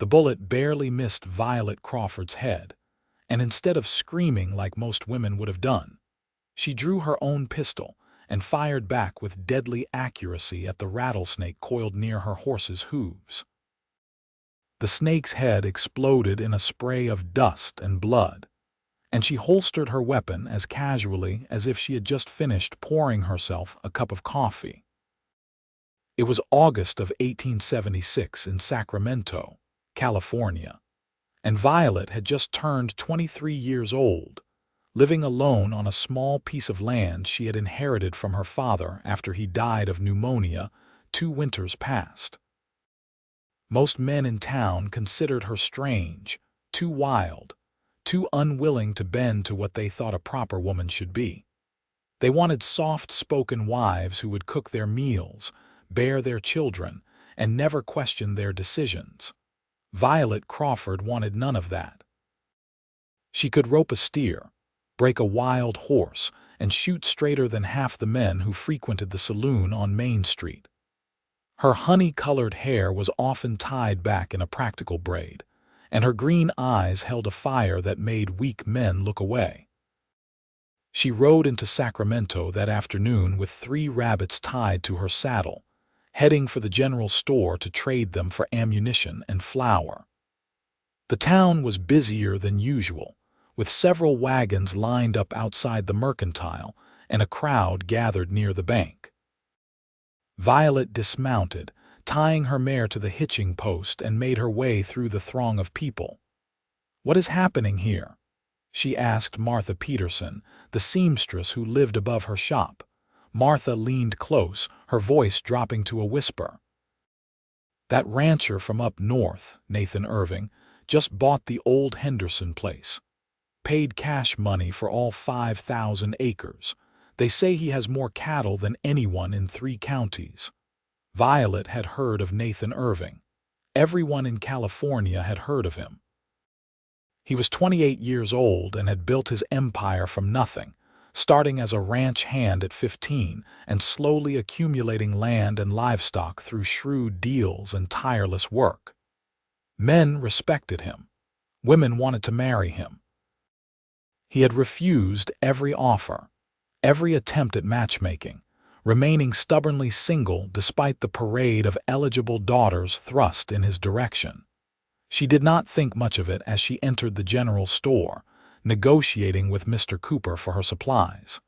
The bullet barely missed Violet Crawford's head, and instead of screaming like most women would have done, she drew her own pistol and fired back with deadly accuracy at the rattlesnake coiled near her horse's hooves. The snake's head exploded in a spray of dust and blood, and she holstered her weapon as casually as if she had just finished pouring herself a cup of coffee. It was August of 1876 in Sacramento, California, and Violet had just turned 23 years old, living alone on a small piece of land she had inherited from her father after he died of pneumonia 2 winters past. Most men in town considered her strange, too wild, too unwilling to bend to what they thought a proper woman should be. They wanted soft-spoken wives who would cook their meals, bear their children, and never question their decisions. Violet Crawford wanted none of that. She could rope a steer, break a wild horse, and shoot straighter than half the men who frequented the saloon on Main Street. Her honey-colored hair was often tied back in a practical braid, and her green eyes held a fire that made weak men look away. She rode into Sacramento that afternoon with 3 rabbits tied to her saddle, heading for the general store to trade them for ammunition and flour. The town was busier than usual, with several wagons lined up outside the mercantile and a crowd gathered near the bank. Violet dismounted, tying her mare to the hitching post, and made her way through the throng of people. "What is happening here?" she asked Martha Peterson, the seamstress who lived above her shop. Martha leaned close, her voice dropping to a whisper. "That rancher from up north, Nathan Irving, just bought the old Henderson place. Paid cash money for all 5,000 acres. They say he has more cattle than anyone in 3 counties. Violet had heard of Nathan Irving. Everyone in California had heard of him. He was 28 years old and had built his empire from nothing, starting as a ranch hand at 15 and slowly accumulating land and livestock through shrewd deals and tireless work. Men respected him. Women wanted to marry him. He had refused every offer, every attempt at matchmaking, remaining stubbornly single despite the parade of eligible daughters thrust in his direction. She did not think much of it as she entered the general store, negotiating with Mr. Cooper for her supplies.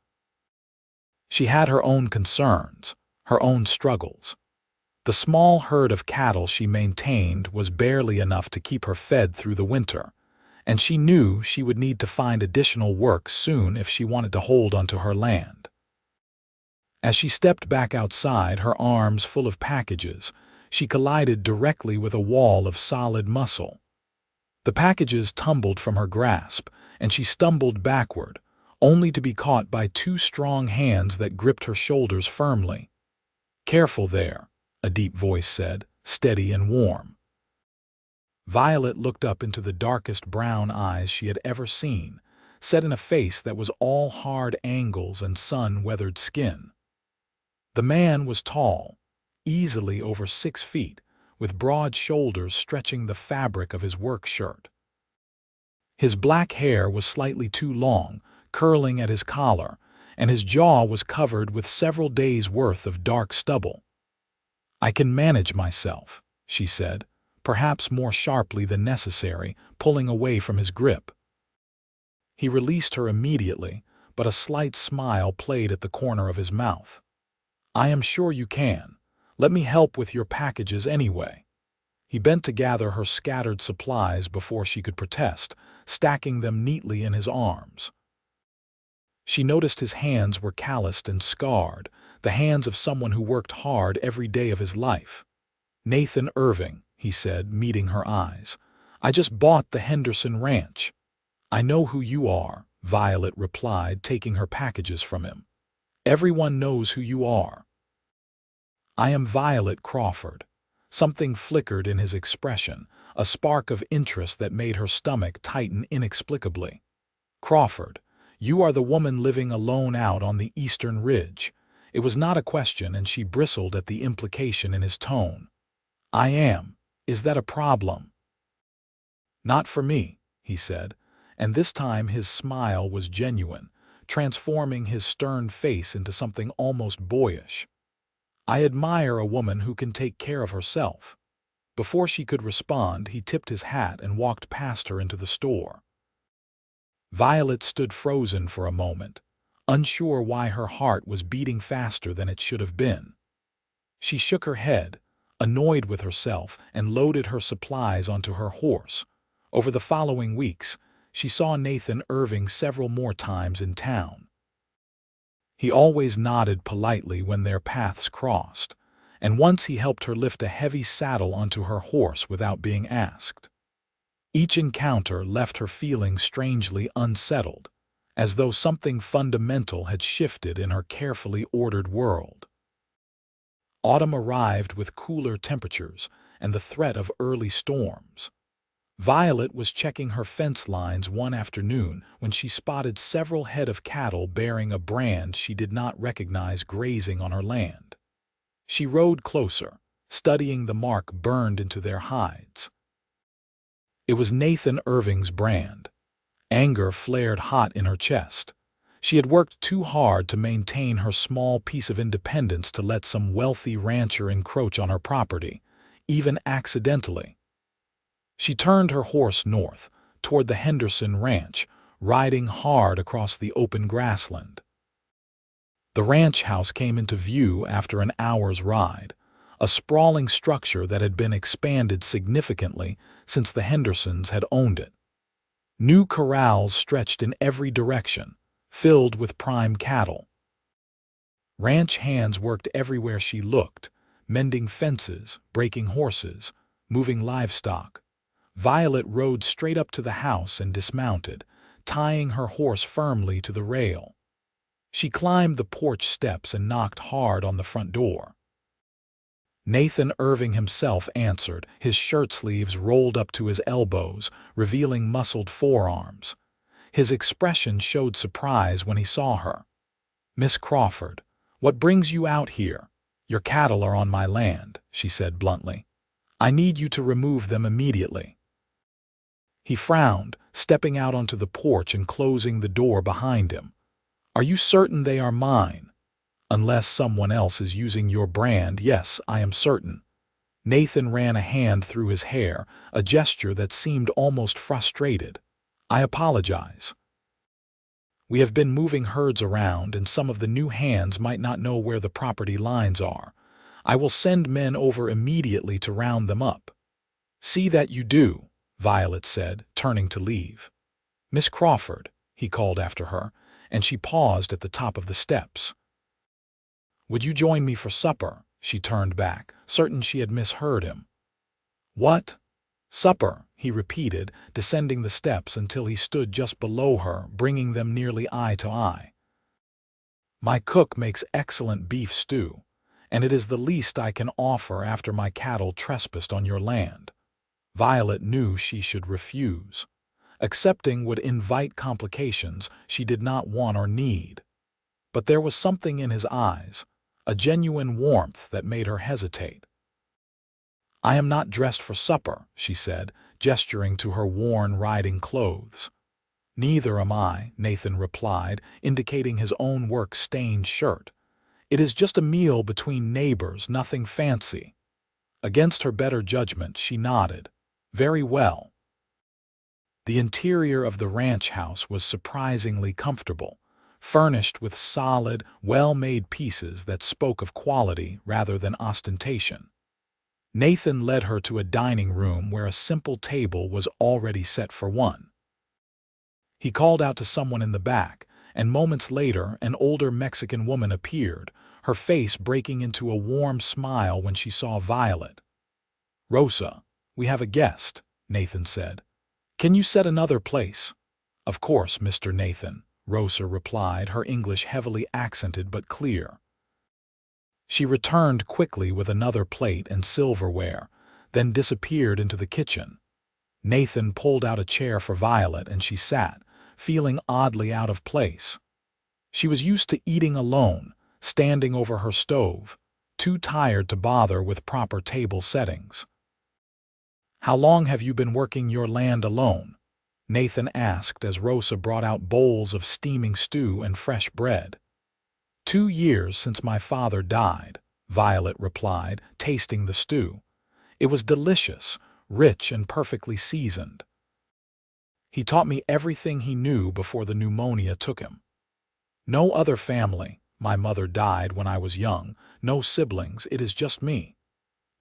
She had her own concerns, her own struggles. The small herd of cattle she maintained was barely enough to keep her fed through the winter, and she knew she would need to find additional work soon if she wanted to hold onto her land. As she stepped back outside, her arms full of packages, she collided directly with a wall of solid muscle. The packages tumbled from her grasp, and she stumbled backward, only to be caught by 2 strong hands that gripped her shoulders firmly. "Careful there," a deep voice said, steady and warm. Violet looked up into the darkest brown eyes she had ever seen, set in a face that was all hard angles and sun-weathered skin. The man was tall, easily over 6 feet, with broad shoulders stretching the fabric of his work shirt. His black hair was slightly too long, curling at his collar, and his jaw was covered with several days' worth of dark stubble. "I can manage myself," she said, perhaps more sharply than necessary, pulling away from his grip. He released her immediately, but a slight smile played at the corner of his mouth. "I am sure you can. Let me help with your packages anyway." He bent to gather her scattered supplies before she could protest, stacking them neatly in his arms. She noticed his hands were calloused and scarred, the hands of someone who worked hard every day of his life. "Nathan Irving," he said, meeting her eyes. "I just bought the Henderson Ranch." "I know who you are," Violet replied, taking her packages from him. "Everyone knows who you are." "I am Violet Crawford." Something flickered in his expression, a spark of interest that made her stomach tighten inexplicably. "Crawford, you are the woman living alone out on the eastern ridge." It was not a question, and she bristled at the implication in his tone. "I am. Is that a problem?" "Not for me," he said, and this time his smile was genuine, transforming his stern face into something almost boyish. "I admire a woman who can take care of herself." Before she could respond, he tipped his hat and walked past her into the store. Violet stood frozen for a moment, unsure why her heart was beating faster than it should have been. She shook her head, annoyed with herself, and loaded her supplies onto her horse. Over the following weeks, she saw Nathan Irving several more times in town. He always nodded politely when their paths crossed, and once he helped her lift a heavy saddle onto her horse without being asked. Each encounter left her feeling strangely unsettled, as though something fundamental had shifted in her carefully ordered world. Autumn arrived with cooler temperatures and the threat of early storms. Violet was checking her fence lines one afternoon when she spotted several head of cattle bearing a brand she did not recognize grazing on her land. She rode closer, studying the mark burned into their hides. It was Nathan Irving's brand. Anger flared hot in her chest. She had worked too hard to maintain her small piece of independence to let some wealthy rancher encroach on her property, even accidentally. She turned her horse north, toward the Henderson Ranch, riding hard across the open grassland. The ranch house came into view after an hour's ride, a sprawling structure that had been expanded significantly since the Hendersons had owned it. New corrals stretched in every direction, filled with prime cattle. Ranch hands worked everywhere she looked, mending fences, breaking horses, moving livestock. Violet rode straight up to the house and dismounted, tying her horse firmly to the rail. She climbed the porch steps and knocked hard on the front door. Nathan Irving himself answered, his shirt sleeves rolled up to his elbows, revealing muscled forearms. His expression showed surprise when he saw her. "Miss Crawford, what brings you out here? Your cattle are on my land," she said bluntly. "I need you to remove them immediately." He frowned, stepping out onto the porch and closing the door behind him. "Are you certain they are mine?" "Unless someone else is using your brand, yes, I am certain." Nathan ran a hand through his hair, a gesture that seemed almost frustrated. "I apologize. We have been moving herds around, and some of the new hands might not know where the property lines are. I will send men over immediately to round them up." "See that you do," Violet said, turning to leave. "Miss Crawford," he called after her, and she paused at the top of the steps. "Would you join me for supper?" She turned back, certain she had misheard him. "What? Supper?" he repeated, descending the steps until he stood just below her, bringing them nearly eye to eye. "My cook makes excellent beef stew, and it is the least I can offer after my cattle trespassed on your land." Violet knew she should refuse. Accepting would invite complications she did not want or need. But there was something in his eyes, a genuine warmth that made her hesitate. "I am not dressed for supper," she said, gesturing to her worn riding clothes. "Neither am I," Nathan replied, indicating his own work-stained shirt. "It is just a meal between neighbors, nothing fancy." Against her better judgment, she nodded. "Very well." The interior of the ranch house was surprisingly comfortable, furnished with solid, well-made pieces that spoke of quality rather than ostentation. Nathan led her to a dining room where a simple table was already set for one. He called out to someone in the back, and moments later an older Mexican woman appeared, her face breaking into a warm smile when she saw Violet. "Rosa, we have a guest," Nathan said. "Can you set another place?" "Of course, Mr. Nathan," Rosa replied, her English heavily accented but clear. She returned quickly with another plate and silverware, then disappeared into the kitchen. Nathan pulled out a chair for Violet and she sat, feeling oddly out of place. She was used to eating alone, standing over her stove, too tired to bother with proper table settings. "How long have you been working your land alone?" Nathan asked as Rosa brought out bowls of steaming stew and fresh bread. "2 years since my father died," Violet replied, tasting the stew. It was delicious, rich and perfectly seasoned. "He taught me everything he knew before the pneumonia took him. No other family. My mother died when I was young. No siblings. It is just me."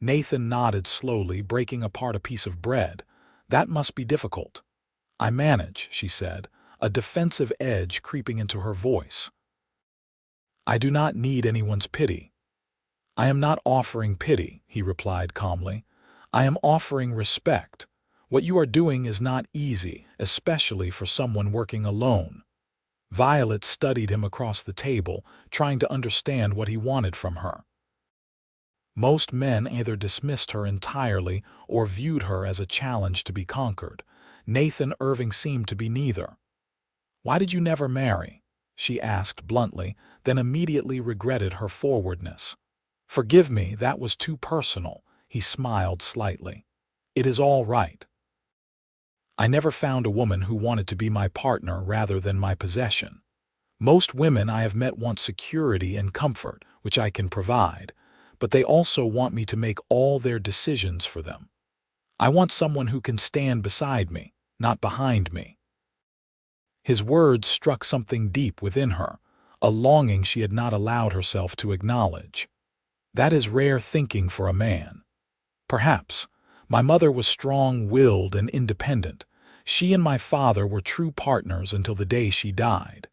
Nathan nodded slowly, breaking apart a piece of bread. "That must be difficult." "I manage," she said, a defensive edge creeping into her voice. "I do not need anyone's pity." "I am not offering pity," he replied calmly. "I am offering respect. What you are doing is not easy, especially for someone working alone." Violet studied him across the table, trying to understand what he wanted from her. Most men either dismissed her entirely or viewed her as a challenge to be conquered. Nathan Irving seemed to be neither. "Why did you never marry?" she asked bluntly, then immediately regretted her forwardness. "Forgive me, that was too personal," he smiled slightly. "It is all right. I never found a woman who wanted to be my partner rather than my possession. Most women I have met want security and comfort, which I can provide, but they also want me to make all their decisions for them. I want someone who can stand beside me, not behind me." His words struck something deep within her, a longing she had not allowed herself to acknowledge. "That is rare thinking for a man." "Perhaps. My mother was strong-willed and independent. She and my father were true partners until the day she died.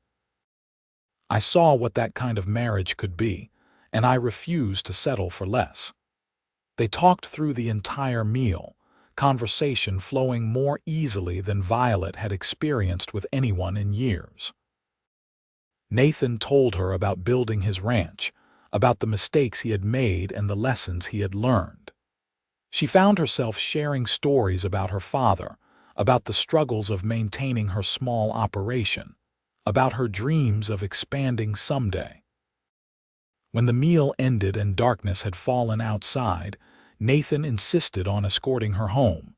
I saw what that kind of marriage could be, and I refused to settle for less." They talked through the entire meal, conversation flowing more easily than Violet had experienced with anyone in years. Nathan told her about building his ranch, about the mistakes he had made and the lessons he had learned. She found herself sharing stories about her father, about the struggles of maintaining her small operation, about her dreams of expanding someday. When the meal ended and darkness had fallen outside, Nathan insisted on escorting her home.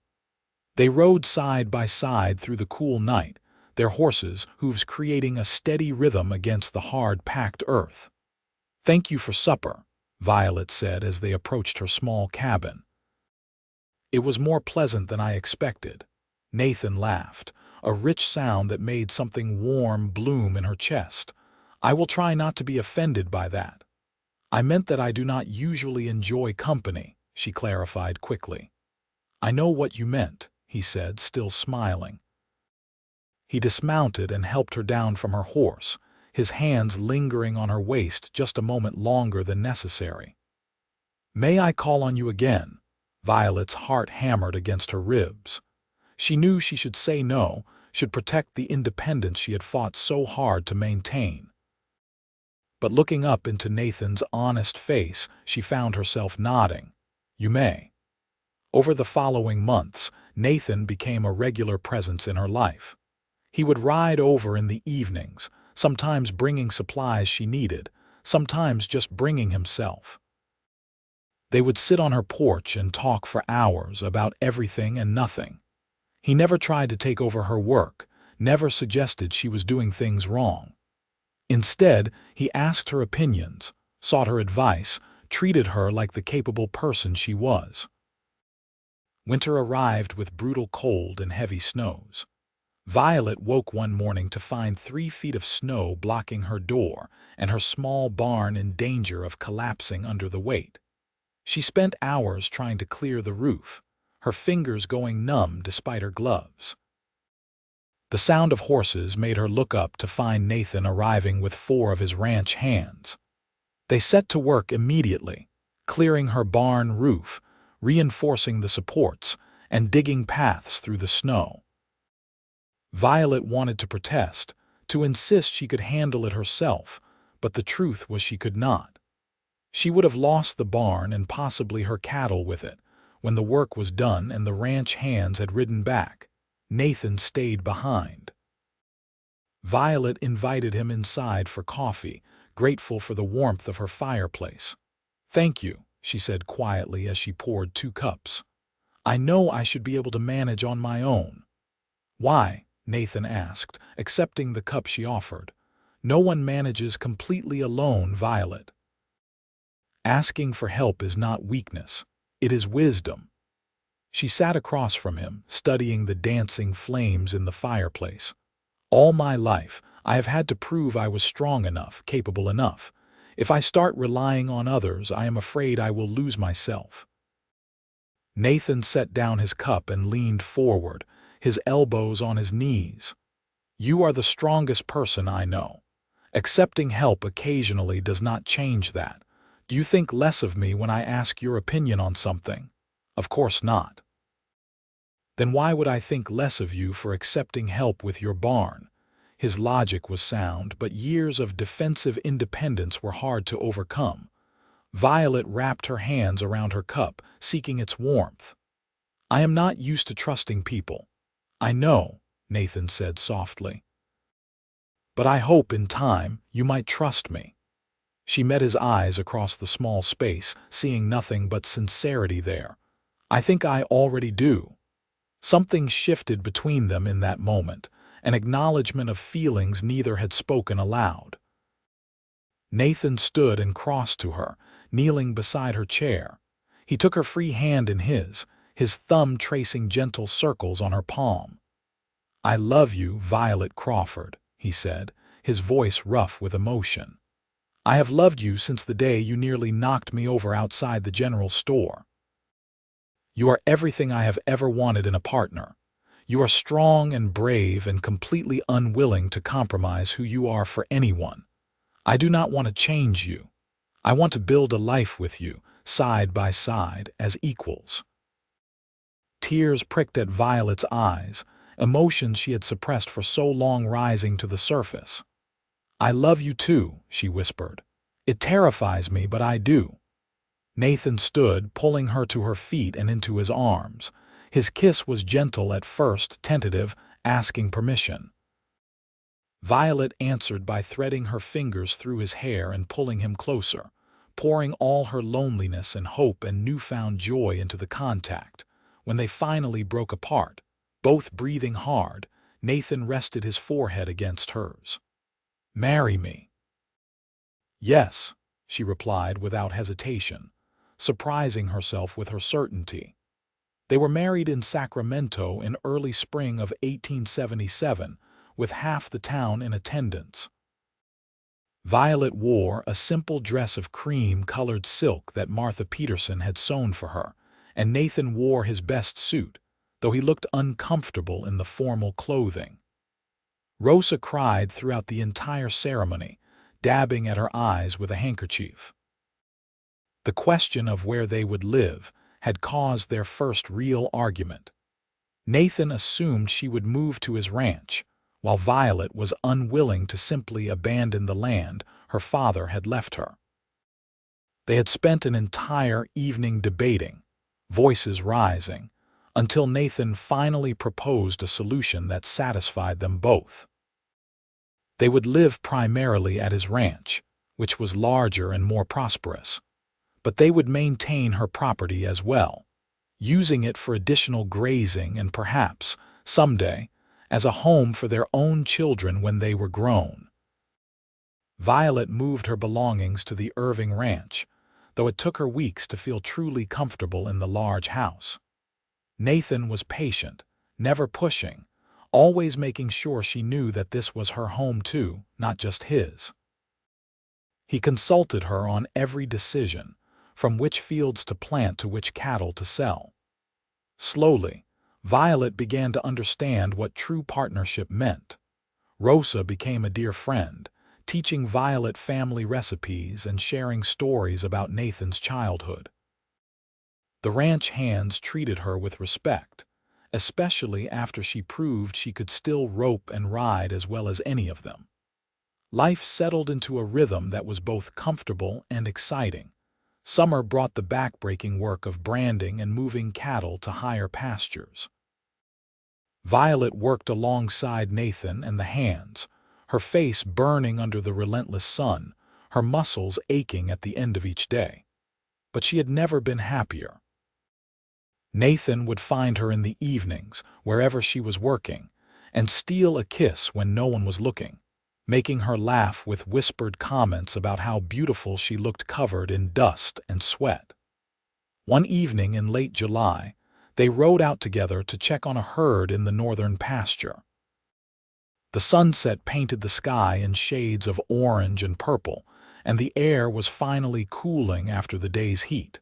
They rode side by side through the cool night, their horses' hooves creating a steady rhythm against the hard-packed earth. "Thank you for supper," Violet said as they approached her small cabin. "It was more pleasant than I expected." Nathan laughed, a rich sound that made something warm bloom in her chest. "I will try not to be offended by that." "I meant that I do not usually enjoy company," she clarified quickly. "I know what you meant," he said, still smiling. He dismounted and helped her down from her horse, his hands lingering on her waist just a moment longer than necessary. "May I call on you again?" Violet's heart hammered against her ribs. She knew she should say no, should protect the independence she had fought so hard to maintain. But looking up into Nathan's honest face, she found herself nodding. "You may." Over the following months, Nathan became a regular presence in her life. He would ride over in the evenings, sometimes bringing supplies she needed, sometimes just bringing himself. They would sit on her porch and talk for hours about everything and nothing. He never tried to take over her work, never suggested she was doing things wrong. Instead, he asked her opinions, sought her advice, treated her like the capable person she was. Winter arrived with brutal cold and heavy snows. Violet woke one morning to find 3 feet of snow blocking her door and her small barn in danger of collapsing under the weight. She spent hours trying to clear the roof, her fingers going numb despite her gloves. The sound of horses made her look up to find Nathan arriving with 4 of his ranch hands. They set to work immediately, clearing her barn roof, reinforcing the supports, and digging paths through the snow. Violet wanted to protest, to insist she could handle it herself, but the truth was she could not. She would have lost the barn and possibly her cattle with it. When the work was done and the ranch hands had ridden back, Nathan stayed behind. Violet invited him inside for coffee, grateful for the warmth of her fireplace. "Thank you," she said quietly as she poured 2 cups. I know I should be able to manage on my own." "Why?" Nathan asked, accepting the cup she offered. "No one manages completely alone, Violet. Asking for help is not weakness. It is wisdom." She sat across from him, studying the dancing flames in the fireplace. "All my life, I have had to prove I was strong enough, capable enough. If I start relying on others, I am afraid I will lose myself." Nathan set down his cup and leaned forward, his elbows on his knees. "You are the strongest person I know. Accepting help occasionally does not change that. Do you think less of me when I ask your opinion on something? Of course not. Then why would I think less of you for accepting help with your barn?" His logic was sound, but years of defensive independence were hard to overcome. Violet wrapped her hands around her cup, seeking its warmth. "I am not used to trusting people." "I know," Nathan said softly. "But I hope in time you might trust me." She met his eyes across the small space, seeing nothing but sincerity there. "I think I already do." Something shifted between them in that moment, an acknowledgement of feelings neither had spoken aloud. Nathan stood and crossed to her, kneeling beside her chair. He took her free hand in his thumb tracing gentle circles on her palm. "I love you, Violet Crawford," he said, his voice rough with emotion. "I have loved you since the day you nearly knocked me over outside the general store. You are everything I have ever wanted in a partner. You are strong and brave and completely unwilling to compromise who you are for anyone. I do not want to change you. I want to build a life with you, side by side, as equals." Tears pricked at Violet's eyes, emotions she had suppressed for so long rising to the surface. "I love you too," she whispered. "It terrifies me, but I do." Nathan stood, pulling her to her feet and into his arms. His kiss was gentle at first, tentative, asking permission. Violet answered by threading her fingers through his hair and pulling him closer, pouring all her loneliness and hope and newfound joy into the contact. When they finally broke apart, both breathing hard, Nathan rested his forehead against hers. "Marry me." "Yes," she replied without hesitation, surprising herself with her certainty. They were married in Sacramento in early spring of 1877, with half the town in attendance. Violet wore a simple dress of cream-colored silk that Martha Peterson had sewn for her, and Nathan wore his best suit, though he looked uncomfortable in the formal clothing. Rosa cried throughout the entire ceremony, dabbing at her eyes with a handkerchief. The question of where they would live had caused their first real argument. Nathan assumed she would move to his ranch, while Violet was unwilling to simply abandon the land her father had left her. They had spent an entire evening debating, voices rising, until Nathan finally proposed a solution that satisfied them both. They would live primarily at his ranch, which was larger and more prosperous, but they would maintain her property as well, using it for additional grazing and perhaps, someday, as a home for their own children when they were grown. Violet moved her belongings to the Irving ranch, though it took her weeks to feel truly comfortable in the large house. Nathan was patient, never pushing, always making sure she knew that this was her home too, not just his. He consulted her on every decision, from which fields to plant to which cattle to sell. Slowly, Violet began to understand what true partnership meant. Rosa became a dear friend, teaching Violet family recipes and sharing stories about Nathan's childhood. The ranch hands treated her with respect, especially after she proved she could still rope and ride as well as any of them. Life settled into a rhythm that was both comfortable and exciting. Summer brought the backbreaking work of branding and moving cattle to higher pastures. Violet worked alongside Nathan and the hands, her face burning under the relentless sun, her muscles aching at the end of each day. But she had never been happier. Nathan would find her in the evenings, wherever she was working, and steal a kiss when no one was looking, making her laugh with whispered comments about how beautiful she looked covered in dust and sweat. One evening in late July, they rode out together to check on a herd in the northern pasture. The sunset painted the sky in shades of orange and purple, and the air was finally cooling after the day's heat.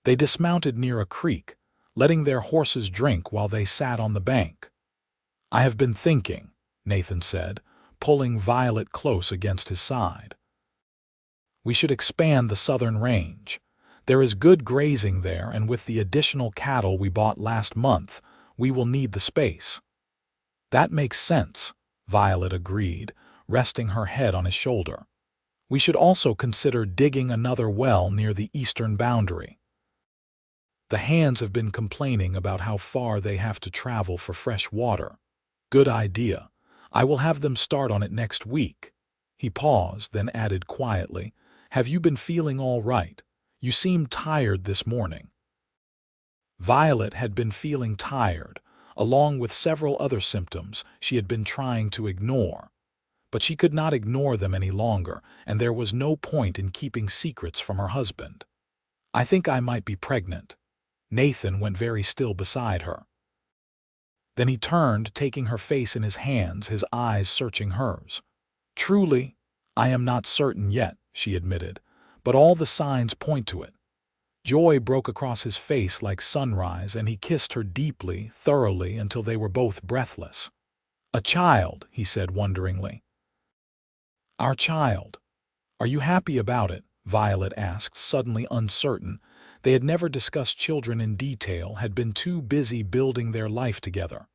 They dismounted near a creek, letting their horses drink while they sat on the bank. "I have been thinking," Nathan said, pulling Violet close against his side. "We should expand the southern range. There is good grazing there, and with the additional cattle we bought last month, we will need the space." "That makes sense," Violet agreed, resting her head on his shoulder. "We should also consider digging another well near the eastern boundary. The hands have been complaining about how far they have to travel for fresh water." "Good idea. I will have them start on it next week." He paused, then added quietly, "Have you been feeling all right? You seem tired this morning." Violet had been feeling tired, along with several other symptoms she had been trying to ignore. But she could not ignore them any longer, and there was no point in keeping secrets from her husband. "I think I might be pregnant." Nathan went very still beside her. Then he turned, taking her face in his hands, his eyes searching hers. "Truly, I am not certain yet," she admitted, "but all the signs point to it." Joy broke across his face like sunrise, and he kissed her deeply, thoroughly, until they were both breathless. "A child," he said wonderingly. "Our child. Are you happy about it?" Violet asked, suddenly uncertain. They had never discussed children in detail, had been too busy building their life together.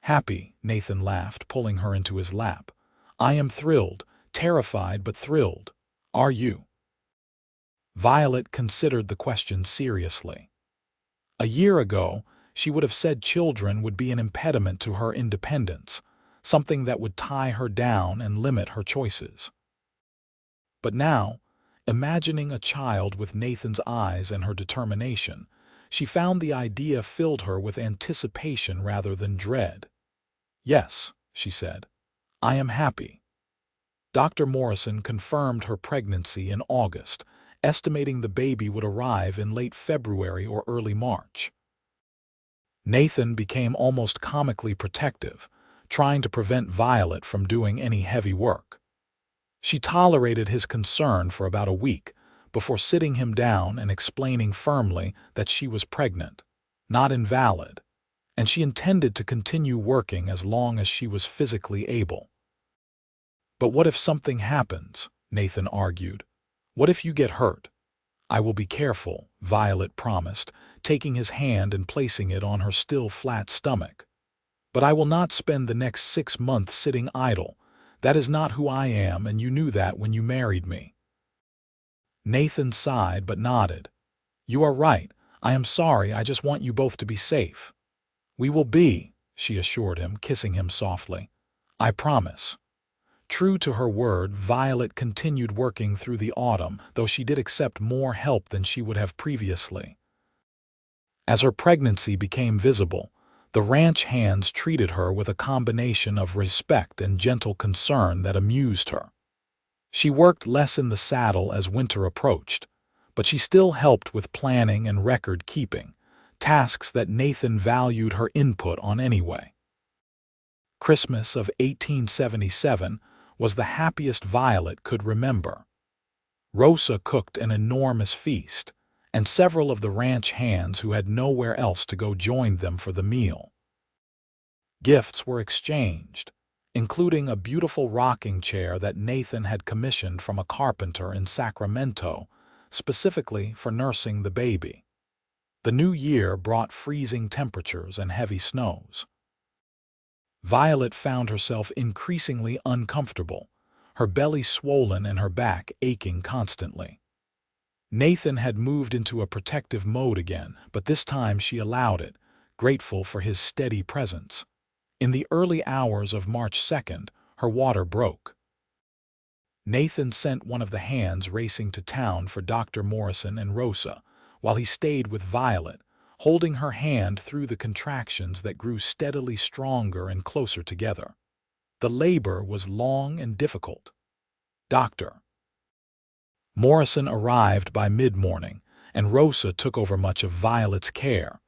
"Happy," Nathan laughed, pulling her into his lap. "I am thrilled, terrified but thrilled. Are you?" Violet considered the question seriously. A year ago, she would have said children would be an impediment to her independence, something that would tie her down and limit her choices. But now, imagining a child with Nathan's eyes and her determination, she found the idea filled her with anticipation rather than dread. "Yes," she said, "I am happy." Dr. Morrison confirmed her pregnancy in August, estimating the baby would arrive in late February or early March. Nathan became almost comically protective, trying to prevent Violet from doing any heavy work. She tolerated his concern for about a week before sitting him down and explaining firmly that she was pregnant, not invalid, and she intended to continue working as long as she was physically able. "But what if something happens?" Nathan argued. "What if you get hurt?" "I will be careful," Violet promised, taking his hand and placing it on her still flat stomach. "But I will not spend the next 6 months sitting idle. That is not who I am, and you knew that when you married me." Nathan sighed but nodded. "You are right. I am sorry. I just want you both to be safe." "We will be," she assured him, kissing him softly. "I promise." True to her word, Violet continued working through the autumn, though she did accept more help than she would have previously. As her pregnancy became visible, the ranch hands treated her with a combination of respect and gentle concern that amused her. She worked less in the saddle as winter approached, but she still helped with planning and record-keeping, tasks that Nathan valued her input on anyway. Christmas of 1877 was the happiest Violet could remember. Rosa cooked an enormous feast, and several of the ranch hands who had nowhere else to go joined them for the meal. Gifts were exchanged, including a beautiful rocking chair that Nathan had commissioned from a carpenter in Sacramento, specifically for nursing the baby. The new year brought freezing temperatures and heavy snows. Violet found herself increasingly uncomfortable, her belly swollen and her back aching constantly. Nathan had moved into a protective mode again, but this time she allowed it, grateful for his steady presence. In the early hours of March 2nd, her water broke. Nathan sent one of the hands racing to town for Dr. Morrison and Rosa, while he stayed with Violet, holding her hand through the contractions that grew steadily stronger and closer together. The labor was long and difficult. Dr. Morrison arrived by mid-morning, and Rosa took over much of Violet's care,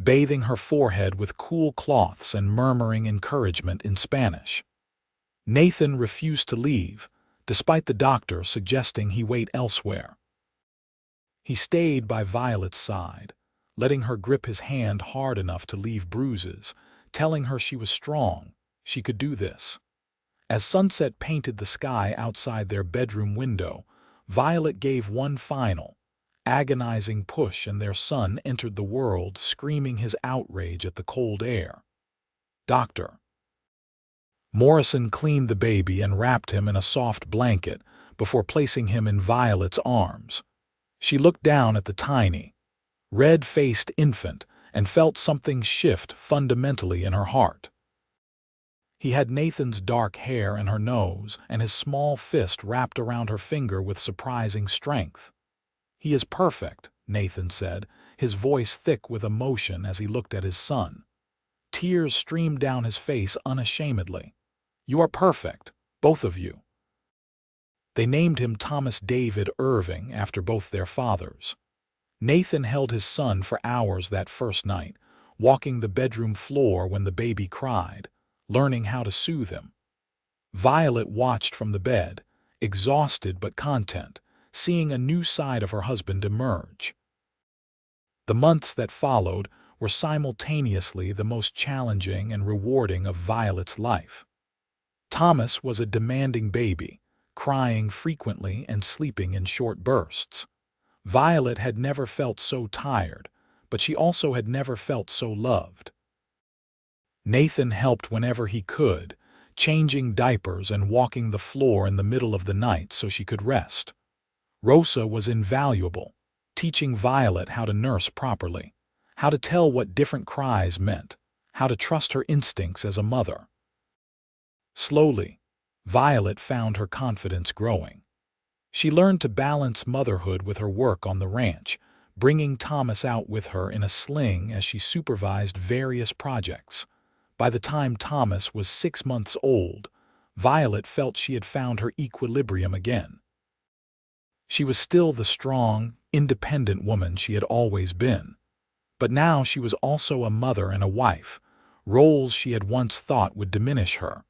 bathing her forehead with cool cloths and murmuring encouragement in Spanish. Nathan refused to leave, despite the doctor suggesting he wait elsewhere. He stayed by Violet's side, letting her grip his hand hard enough to leave bruises, telling her she was strong, she could do this. As sunset painted the sky outside their bedroom window, Violet gave one final, agonizing push, and their son entered the world, screaming his outrage at the cold air. Dr. Morrison cleaned the baby and wrapped him in a soft blanket before placing him in Violet's arms. She looked down at the tiny, red-faced infant and felt something shift fundamentally in her heart. He had Nathan's dark hair and her nose, and his small fist wrapped around her finger with surprising strength. "He is perfect," Nathan said, his voice thick with emotion as he looked at his son. Tears streamed down his face unashamedly. "You are perfect, both of you." They named him Thomas David Irving after both their fathers. Nathan held his son for hours that first night, walking the bedroom floor when the baby cried, learning how to soothe him. Violet watched from the bed, exhausted but content, seeing a new side of her husband emerge. The months that followed were simultaneously the most challenging and rewarding of Violet's life. Thomas was a demanding baby, crying frequently and sleeping in short bursts. Violet had never felt so tired, but she also had never felt so loved. Nathan helped whenever he could, changing diapers and walking the floor in the middle of the night so she could rest. Rosa was invaluable, teaching Violet how to nurse properly, how to tell what different cries meant, how to trust her instincts as a mother. Slowly, Violet found her confidence growing. She learned to balance motherhood with her work on the ranch, bringing Thomas out with her in a sling as she supervised various projects. By the time Thomas was 6 months old, Violet felt she had found her equilibrium again. She was still the strong, independent woman she had always been, but now she was also a mother and a wife, roles she had once thought would diminish her,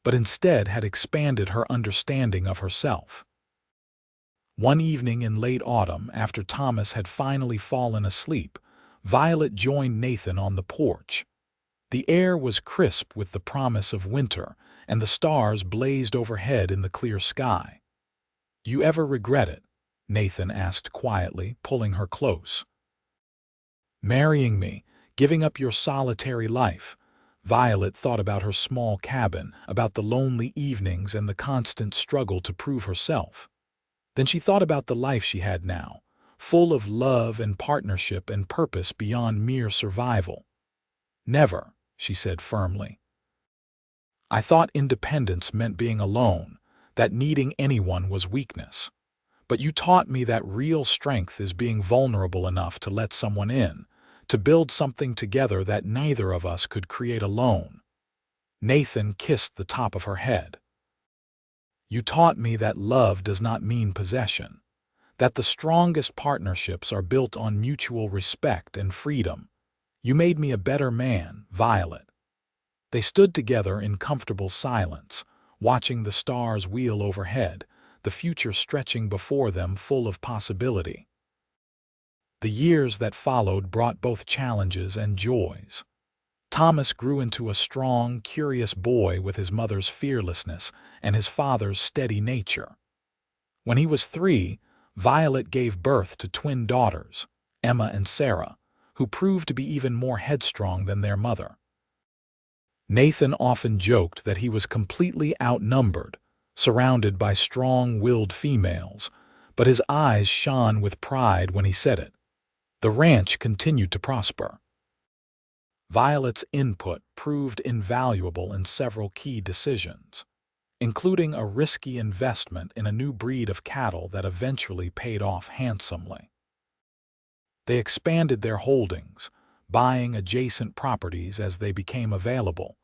but instead had expanded her understanding of herself. One evening in late autumn, after Thomas had finally fallen asleep, Violet joined Nathan on the porch. The air was crisp with the promise of winter, and the stars blazed overhead in the clear sky. "You ever regret it?" Nathan asked quietly, pulling her close. "Marrying me, giving up your solitary life." Violet thought about her small cabin, about the lonely evenings and the constant struggle to prove herself. Then she thought about the life she had now, full of love and partnership and purpose beyond mere survival. "Never," she said firmly. "I thought independence meant being alone, that needing anyone was weakness. But you taught me that real strength is being vulnerable enough to let someone in, to build something together that neither of us could create alone." Nathan kissed the top of her head. "You taught me that love does not mean possession, that the strongest partnerships are built on mutual respect and freedom. You made me a better man, Violet." They stood together in comfortable silence, watching the stars wheel overhead, the future stretching before them full of possibility. The years that followed brought both challenges and joys. Thomas grew into a strong, curious boy with his mother's fearlessness and his father's steady nature. When he was 3, Violet gave birth to twin daughters, Emma and Sarah, who proved to be even more headstrong than their mother. Nathan often joked that he was completely outnumbered, surrounded by strong-willed females, but his eyes shone with pride when he said it. The ranch continued to prosper. Violet's input proved invaluable in several key decisions, including a risky investment in a new breed of cattle that eventually paid off handsomely. They expanded their holdings, buying adjacent properties as they became available,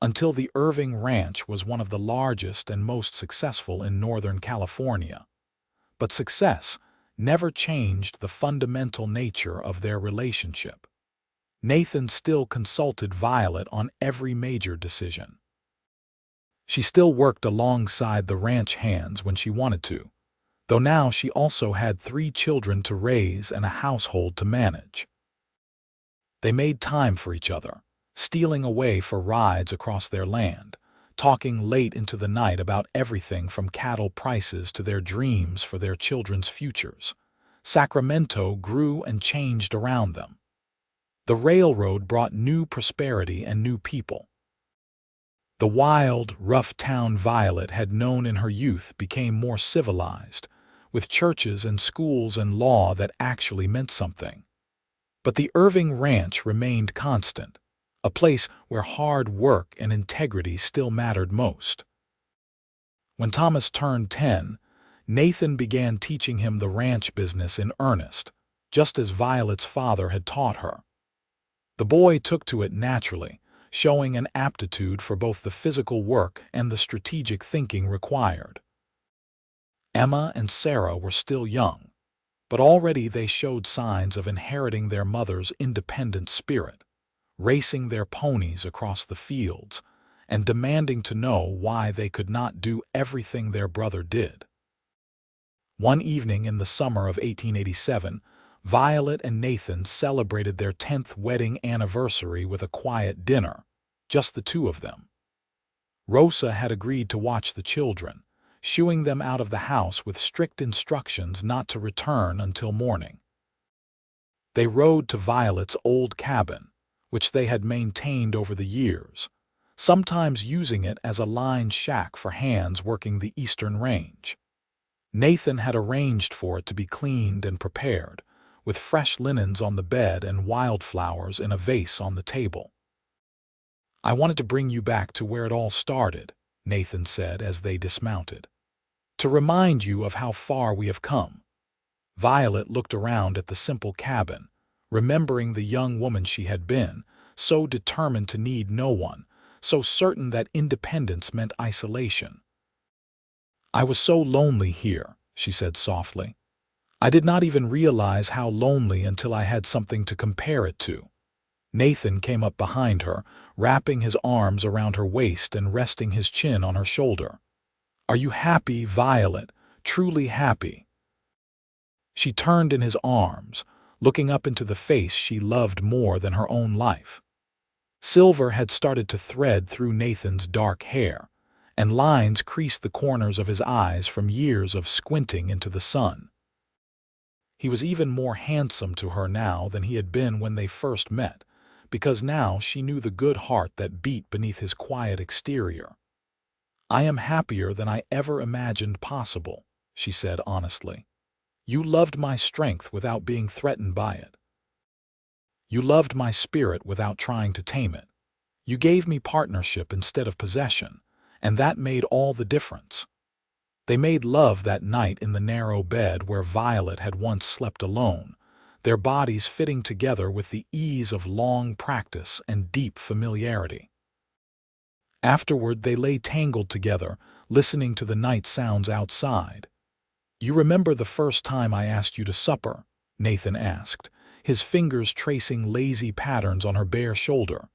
until the Irving Ranch was one of the largest and most successful in Northern California. But success never changed the fundamental nature of their relationship. Nathan still consulted Violet on every major decision. She still worked alongside the ranch hands when she wanted to, though now she also had 3 children to raise and a household to manage. They made time for each other, stealing away for rides across their land, talking late into the night about everything from cattle prices to their dreams for their children's futures. Sacramento grew and changed around them. The railroad brought new prosperity and new people. The wild, rough town Violet had known in her youth became more civilized, with churches and schools and law that actually meant something. But the Irving Ranch remained constant, a place where hard work and integrity still mattered most. When Thomas turned 10, Nathan began teaching him the ranch business in earnest, just as Violet's father had taught her. The boy took to it naturally, showing an aptitude for both the physical work and the strategic thinking required. Emma and Sarah were still young, but already they showed signs of inheriting their mother's independent spirit, racing their ponies across the fields, and demanding to know why they could not do everything their brother did. One evening in the summer of 1887, Violet and Nathan celebrated their 10th wedding anniversary with a quiet dinner, just the two of them. Rosa had agreed to watch the children, shooing them out of the house with strict instructions not to return until morning. They rode to Violet's old cabin, which they had maintained over the years, sometimes using it as a line shack for hands working the eastern range. Nathan had arranged for it to be cleaned and prepared, with fresh linens on the bed and wildflowers in a vase on the table. "I wanted to bring you back to where it all started," Nathan said as they dismounted, "to remind you of how far we have come." Violet looked around at the simple cabin, remembering the young woman she had been, so determined to need no one, so certain that independence meant isolation. "I was so lonely here," she said softly. "I did not even realize how lonely until I had something to compare it to." Nathan came up behind her, wrapping his arms around her waist and resting his chin on her shoulder. "Are you happy, Violet? Truly happy?" She turned in his arms, looking up into the face she loved more than her own life. Silver had started to thread through Nathan's dark hair, and lines creased the corners of his eyes from years of squinting into the sun. He was even more handsome to her now than he had been when they first met, because now she knew the good heart that beat beneath his quiet exterior. "I am happier than I ever imagined possible," she said honestly. "You loved my strength without being threatened by it. You loved my spirit without trying to tame it. You gave me partnership instead of possession, and that made all the difference." They made love that night in the narrow bed where Violet had once slept alone, their bodies fitting together with the ease of long practice and deep familiarity. Afterward, they lay tangled together, listening to the night sounds outside. "You remember the first time I asked you to supper?" Nathan asked, his fingers tracing lazy patterns on her bare shoulder.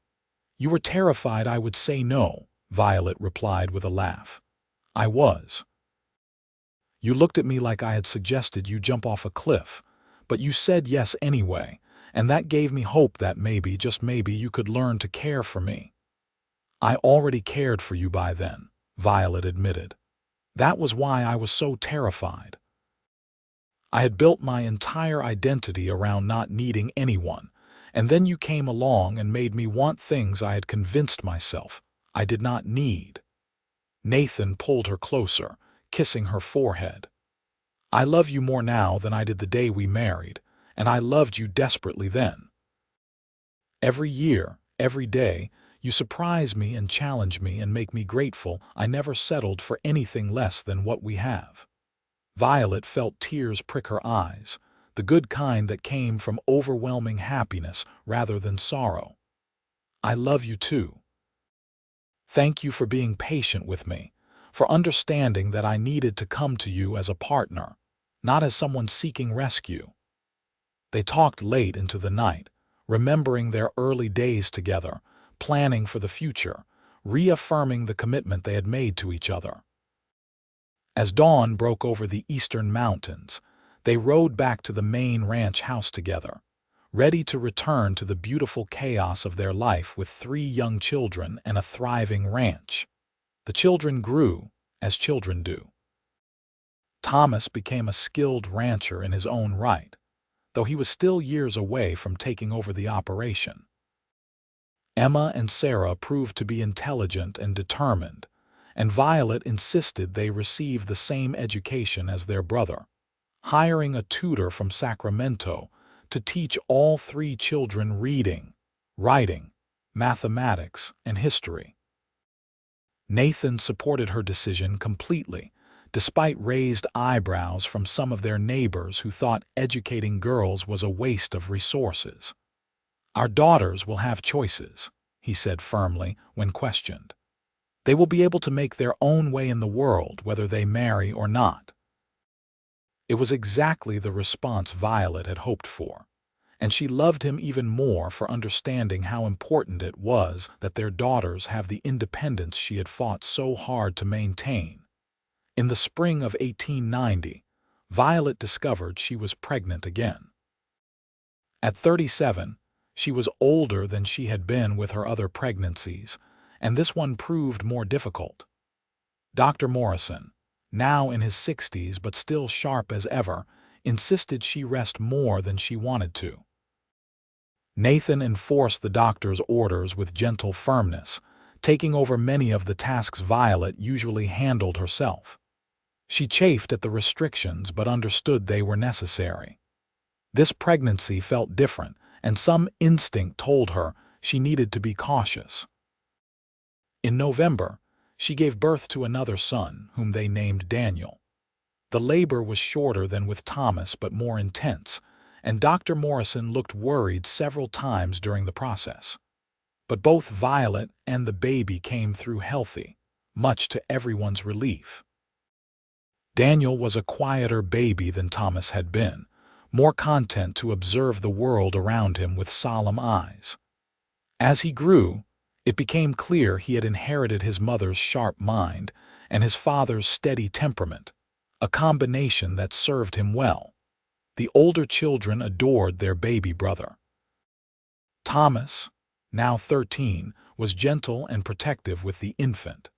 "You were terrified I would say no," Violet replied with a laugh. "I was. You looked at me like I had suggested you jump off a cliff, but you said yes anyway, and that gave me hope that maybe, just maybe, you could learn to care for me." "I already cared for you by then," Violet admitted. "That was why I was so terrified. I had built my entire identity around not needing anyone, and then you came along and made me want things I had convinced myself I did not need." Nathan pulled her closer, kissing her forehead. "I love you more now than I did the day we married, and I loved you desperately then. Every year, every day, you surprise me and challenge me and make me grateful I never settled for anything less than what we have." Violet felt tears prick her eyes, the good kind that came from overwhelming happiness rather than sorrow. I love you too. Thank you for being patient with me, for understanding that I needed to come to you as a partner, not as someone seeking rescue. They talked late into the night, remembering their early days together, planning for the future, reaffirming the commitment they had made to each other. As dawn broke over the eastern mountains, they rode back to the main ranch house together, ready to return to the beautiful chaos of their life with 3 young children and a thriving ranch. The children grew, as children do. Thomas became a skilled rancher in his own right, though he was still years away from taking over the operation. Emma and Sarah proved to be intelligent and determined, and Violet insisted they receive the same education as their brother, hiring a tutor from Sacramento to teach all 3 children reading, writing, mathematics, and history. Nathan supported her decision completely, despite raised eyebrows from some of their neighbors who thought educating girls was a waste of resources. "Our daughters will have choices," he said firmly when questioned. "They will be able to make their own way in the world whether they marry or not." It was exactly the response Violet had hoped for, and she loved him even more for understanding how important it was that their daughters have the independence she had fought so hard to maintain. In the spring of 1890, Violet discovered she was pregnant again. At 37, she was older than she had been with her other pregnancies, and this one proved more difficult. Dr. Morrison, now in his 60s but still sharp as ever, insisted she rest more than she wanted to. Nathan enforced the doctor's orders with gentle firmness, taking over many of the tasks Violet usually handled herself. She chafed at the restrictions but understood they were necessary. This pregnancy felt different, and some instinct told her she needed to be cautious. In November, she gave birth to another son, whom they named Daniel. The labor was shorter than with Thomas but more intense, and Dr. Morrison looked worried several times during the process. But both Violet and the baby came through healthy, much to everyone's relief. Daniel was a quieter baby than Thomas had been, more content to observe the world around him with solemn eyes. As he grew, it became clear he had inherited his mother's sharp mind and his father's steady temperament, a combination that served him well. The older children adored their baby brother. Thomas, now 13, was gentle and protective with the infant.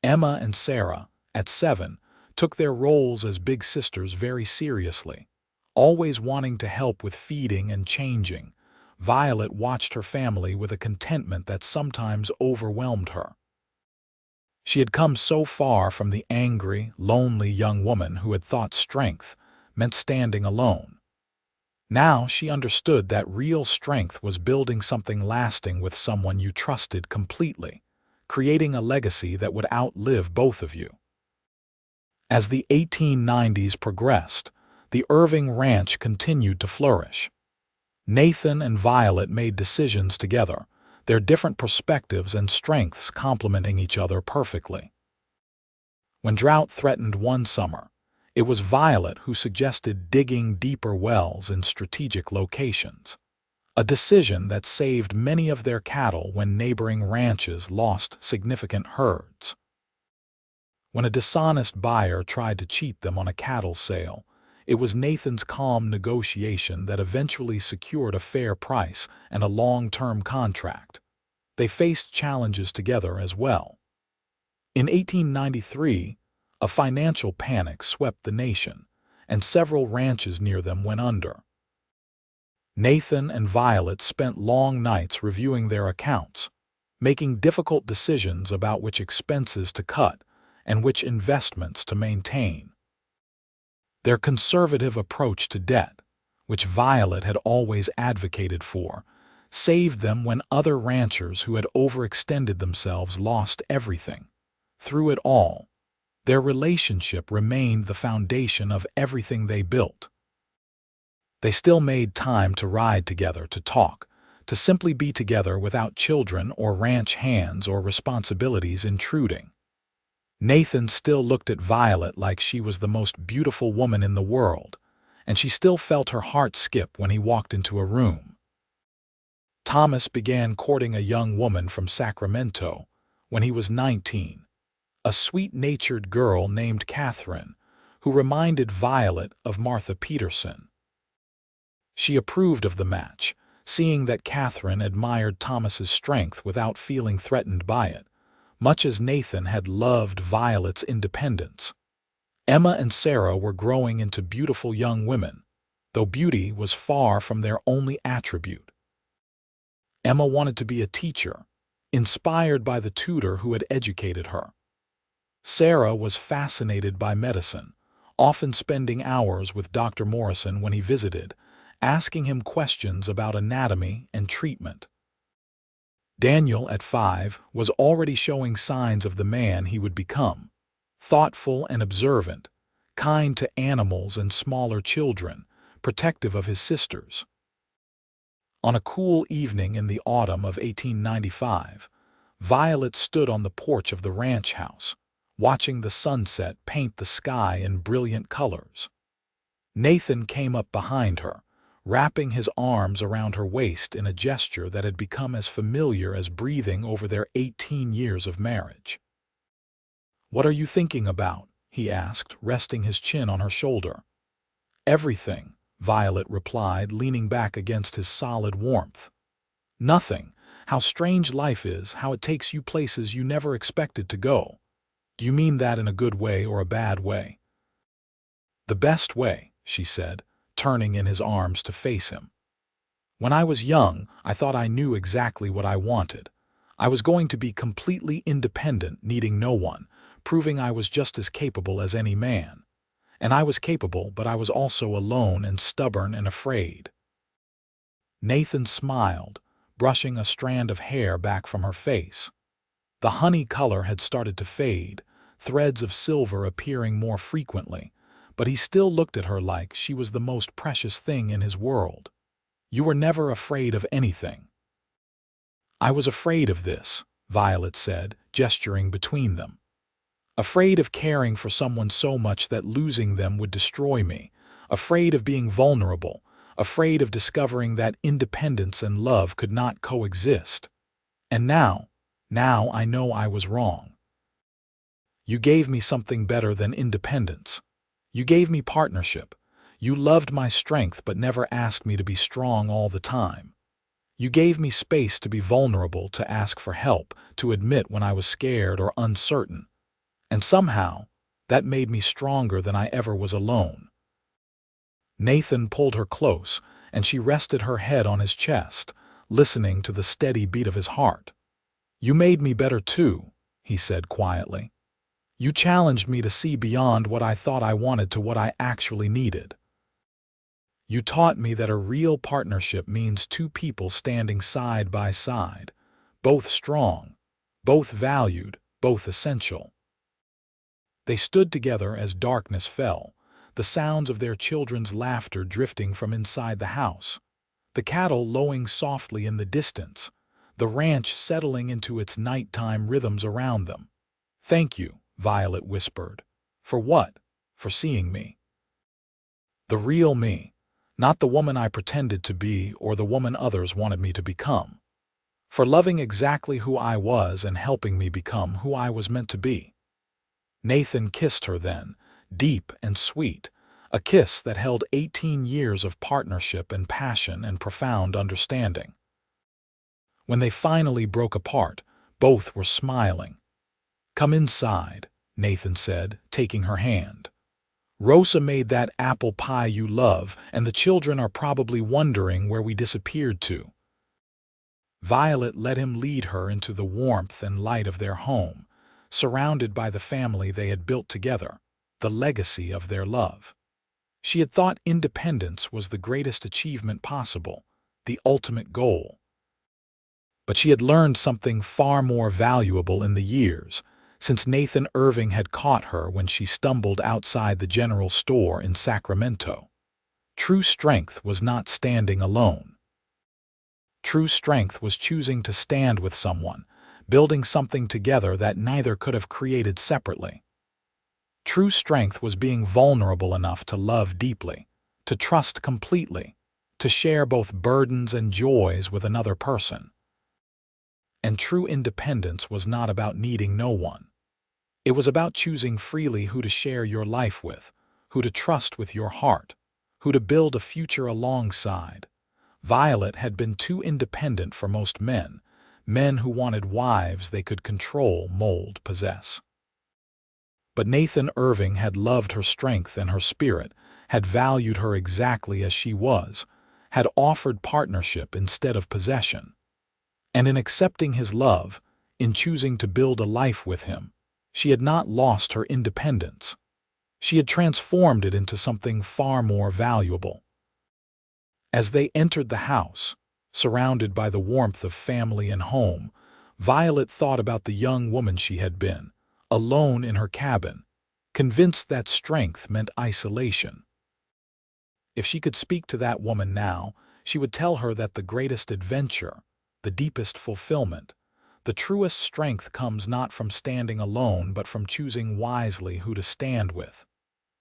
Emma and Sarah, at 7, took their roles as big sisters very seriously, always wanting to help with feeding and changing. Violet watched her family with a contentment that sometimes overwhelmed her. She had come so far from the angry, lonely young woman who had thought strength meant standing alone. Now she understood that real strength was building something lasting with someone you trusted completely, creating a legacy that would outlive both of you. As the 1890s progressed, the Irving Ranch continued to flourish. Nathan and Violet made decisions together, their different perspectives and strengths complementing each other perfectly. When drought threatened one summer, it was Violet who suggested digging deeper wells in strategic locations, a decision that saved many of their cattle when neighboring ranches lost significant herds. When a dishonest buyer tried to cheat them on a cattle sale, it was Nathan's calm negotiation that eventually secured a fair price and a long-term contract. They faced challenges together as well. In 1893, a financial panic swept the nation, and several ranches near them went under. Nathan and Violet spent long nights reviewing their accounts, making difficult decisions about which expenses to cut and which investments to maintain. Their conservative approach to debt, which Violet had always advocated for, saved them when other ranchers who had overextended themselves lost everything. Through it all, their relationship remained the foundation of everything they built. They still made time to ride together, to talk, to simply be together without children or ranch hands or responsibilities intruding. Nathan still looked at Violet like she was the most beautiful woman in the world, and she still felt her heart skip when he walked into a room. Thomas began courting a young woman from Sacramento when he was 19, a sweet-natured girl named Catherine, who reminded Violet of Martha Peterson. She approved of the match, seeing that Catherine admired Thomas's strength without feeling threatened by it, much as Nathan had loved Violet's independence. Emma and Sarah were growing into beautiful young women, though beauty was far from their only attribute. Emma wanted to be a teacher, inspired by the tutor who had educated her. Sarah was fascinated by medicine, often spending hours with Dr. Morrison when he visited, asking him questions about anatomy and treatment. Daniel, at 5, was already showing signs of the man he would become, thoughtful and observant, kind to animals and smaller children, protective of his sisters. On a cool evening in the autumn of 1895, Violet stood on the porch of the ranch house, watching the sunset paint the sky in brilliant colors. Nathan came up behind her, wrapping his arms around her waist in a gesture that had become as familiar as breathing over their 18 years of marriage. "What are you thinking about?" he asked, resting his chin on her shoulder. "Everything," Violet replied, leaning back against his solid warmth. "Nothing. How strange life is, how it takes you places you never expected to go. Do you mean that in a good way or a bad way?" "The best way," she said, turning in his arms to face him. "When I was young, I thought I knew exactly what I wanted. I was going to be completely independent, needing no one, proving I was just as capable as any man. And I was capable, but I was also alone and stubborn and afraid." Nathan smiled, brushing a strand of hair back from her face. The honey color had started to fade, threads of silver appearing more frequently, but he still looked at her like she was the most precious thing in his world. "You were never afraid of anything." "I was afraid of this," Violet said, gesturing between them. "Afraid of caring for someone so much that losing them would destroy me, afraid of being vulnerable, afraid of discovering that independence and love could not coexist. And now I know I was wrong. You gave me something better than independence. You gave me partnership. You loved my strength but never asked me to be strong all the time. You gave me space to be vulnerable, to ask for help, to admit when I was scared or uncertain. And somehow, that made me stronger than I ever was alone." Nathan pulled her close, and she rested her head on his chest, listening to the steady beat of his heart. "You made me better too," he said quietly. "You challenged me to see beyond what I thought I wanted to what I actually needed. You taught me that a real partnership means two people standing side by side, both strong, both valued, both essential." They stood together as darkness fell, the sounds of their children's laughter drifting from inside the house, the cattle lowing softly in the distance, the ranch settling into its nighttime rhythms around them. "Thank you," Violet whispered. "For what?" "For seeing me. The real me, not the woman I pretended to be or the woman others wanted me to become. For loving exactly who I was and helping me become who I was meant to be." Nathan kissed her then, deep and sweet, a kiss that held 18 years of partnership and passion and profound understanding. When they finally broke apart, both were smiling. "Come inside," Nathan said, taking her hand. "Rosa made that apple pie you love, and the children are probably wondering where we disappeared to." Violet let him lead her into the warmth and light of their home, surrounded by the family they had built together, the legacy of their love. She had thought independence was the greatest achievement possible, the ultimate goal. But she had learned something far more valuable in the years since Nathan Irving had caught her when she stumbled outside the general store in Sacramento. True strength was not standing alone. True strength was choosing to stand with someone, building something together that neither could have created separately. True strength was being vulnerable enough to love deeply, to trust completely, to share both burdens and joys with another person. And true independence was not about needing no one. It was about choosing freely who to share your life with, who to trust with your heart, who to build a future alongside. Violet had been too independent for most men, men who wanted wives they could control, mold, possess. But Nathan Irving had loved her strength and her spirit, had valued her exactly as she was, had offered partnership instead of possession. And in accepting his love, in choosing to build a life with him, she had not lost her independence. She had transformed it into something far more valuable. As they entered the house, surrounded by the warmth of family and home, Violet thought about the young woman she had been, alone in her cabin, convinced that strength meant isolation. If she could speak to that woman now, she would tell her that the greatest adventure, the deepest fulfillment, the truest strength comes not from standing alone but from choosing wisely who to stand with.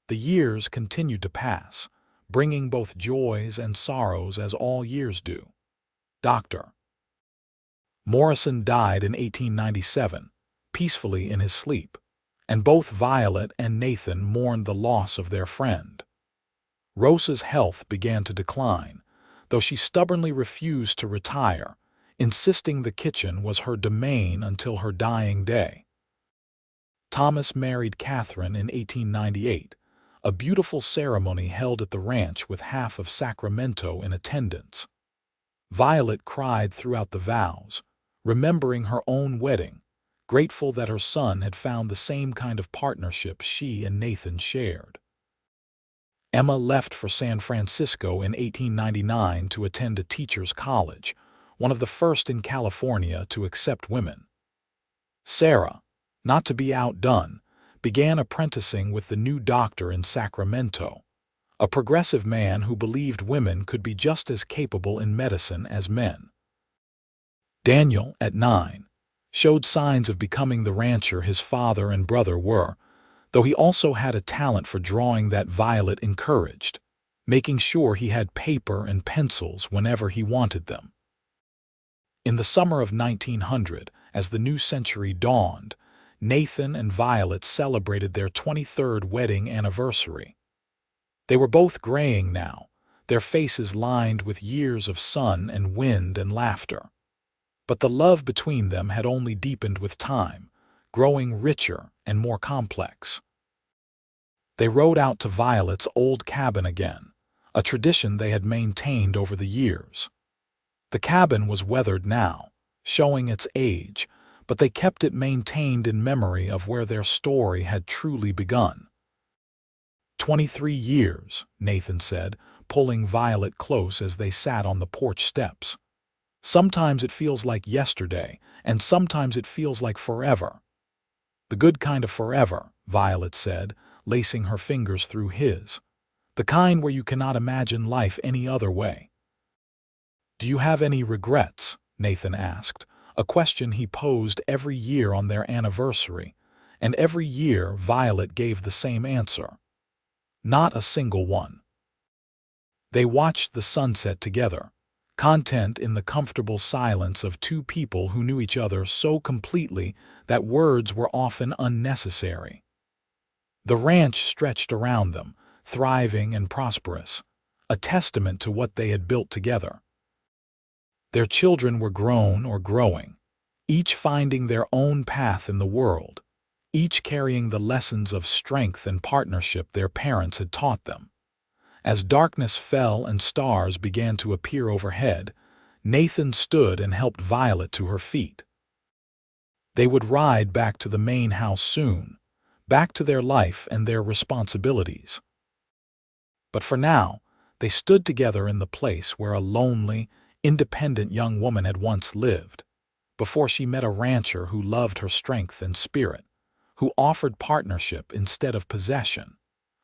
The years continued to pass, bringing both joys and sorrows as all years do. Dr. Morrison died in 1897, peacefully in his sleep, and both Violet and Nathan mourned the loss of their friend. Rosa's health began to decline, though she stubbornly refused to retire, insisting the kitchen was her domain until her dying day. Thomas married Catherine in 1898, a beautiful ceremony held at the ranch with half of Sacramento in attendance. Violet cried throughout the vows, remembering her own wedding, grateful that her son had found the same kind of partnership she and Nathan shared. Emma left for San Francisco in 1899 to attend a teacher's college, one of the first in California to accept women. Sarah, not to be outdone, began apprenticing with the new doctor in Sacramento, a progressive man who believed women could be just as capable in medicine as men. Daniel, at 9, showed signs of becoming the rancher his father and brother were, though he also had a talent for drawing that Violet encouraged, making sure he had paper and pencils whenever he wanted them. In the summer of 1900, as the new century dawned, Nathan and Violet celebrated their 23rd wedding anniversary. They were both graying now, their faces lined with years of sun and wind and laughter. But the love between them had only deepened with time, growing richer and more complex. They rode out to Violet's old cabin again, a tradition they had maintained over the years. The cabin was weathered now, showing its age, but they kept it maintained in memory of where their story had truly begun. 23 years, Nathan said, pulling Violet close as they sat on the porch steps. Sometimes it feels like yesterday, and sometimes it feels like forever. The good kind of forever, Violet said, lacing her fingers through his. The kind where you cannot imagine life any other way. Do you have any regrets? Nathan asked, a question he posed every year on their anniversary, and every year Violet gave the same answer. Not a single one. They watched the sunset together, content in the comfortable silence of two people who knew each other so completely that words were often unnecessary. The ranch stretched around them, thriving and prosperous, a testament to what they had built together. Their children were grown or growing, each finding their own path in the world, each carrying the lessons of strength and partnership their parents had taught them. As darkness fell and stars began to appear overhead, Nathan stood and helped Violet to her feet. They would ride back to the main house soon, back to their life and their responsibilities. But for now, they stood together in the place where a lonely, independent young woman had once lived, before she met a rancher who loved her strength and spirit, who offered partnership instead of possession,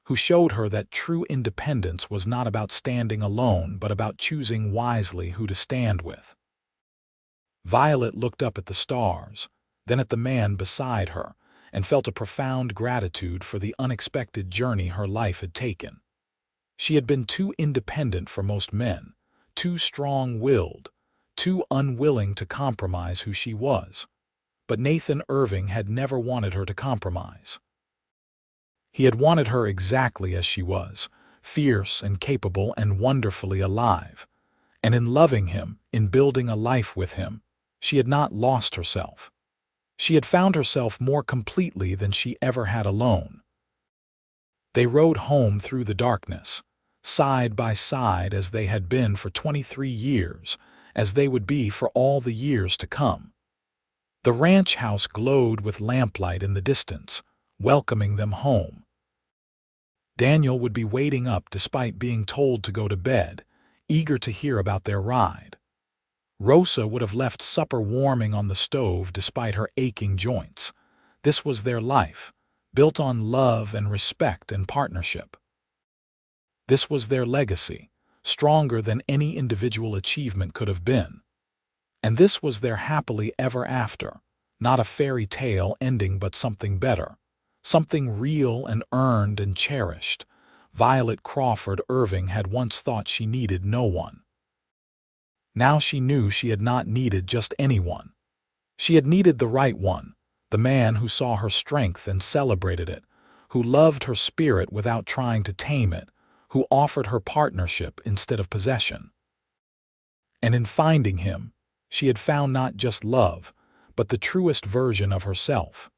who showed her that true independence was not about standing alone but about choosing wisely who to stand with. Violet looked up at the stars, then at the man beside her, and felt a profound gratitude for the unexpected journey her life had taken. She had been too independent for most men, too strong-willed, too unwilling to compromise who she was. But Nathan Irving had never wanted her to compromise. He had wanted her exactly as she was, fierce and capable and wonderfully alive. And in loving him, in building a life with him, she had not lost herself. She had found herself more completely than she ever had alone. They rode home through the darkness, side by side as they had been for 23 years, as they would be for all the years to come. The ranch house glowed with lamplight in the distance, welcoming them home. Daniel would be waiting up despite being told to go to bed, eager to hear about their ride. Rosa would have left supper warming on the stove despite her aching joints. This was their life, built on love and respect and partnership. This was their legacy, stronger than any individual achievement could have been. And this was their happily ever after, not a fairy tale ending but something better, something real and earned and cherished. Violet Crawford Irving had once thought she needed no one. Now she knew she had not needed just anyone. She had needed the right one, the man who saw her strength and celebrated it, who loved her spirit without trying to tame it, who offered her partnership instead of possession. And in finding him, she had found not just love, but the truest version of herself.